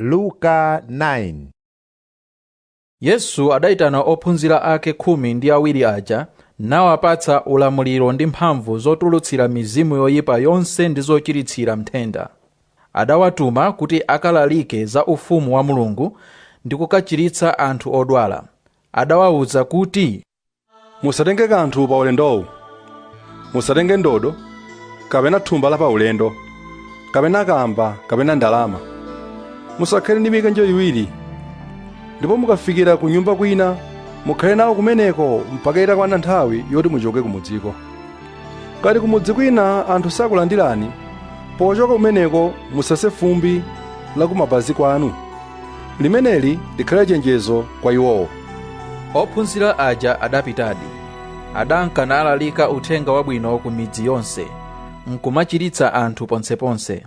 Luka 9. Yesu adayitana ophunzira ake 12 aja nawapatsa ulamuliro ndi mphamvu zotulutsira mizimu yoyipa yonse ndi zochiritsira mthenda. Adawatuma kuti akalalike za ufumu wa Mulungu ndi kukachiritsa anthu odwala. Adawawuza kuti, musatenge kanthu pa ulendowu, musatenge ndodo, kapena thumba la pa ulendo, kapena kamba, kapena ndalama. Musakhale ndi mikanjo iwiri, ndipo mukafikira ku nyumba kwina mukhale nawo kumeneko mpaka itakwana nthawi yoti muchoke kumudziko. Kati kumudzi kwina anthu sakulandirani, pochoka kumeneko musase fumbi la kumapazi kwanu. Limeneli likhale chenjezo kwa iwowo. Ophunzira aja adapitadi. Adanka nalalika uthenga wabwino ku midzi yonse, nkumachiritsa anthu ponseponse.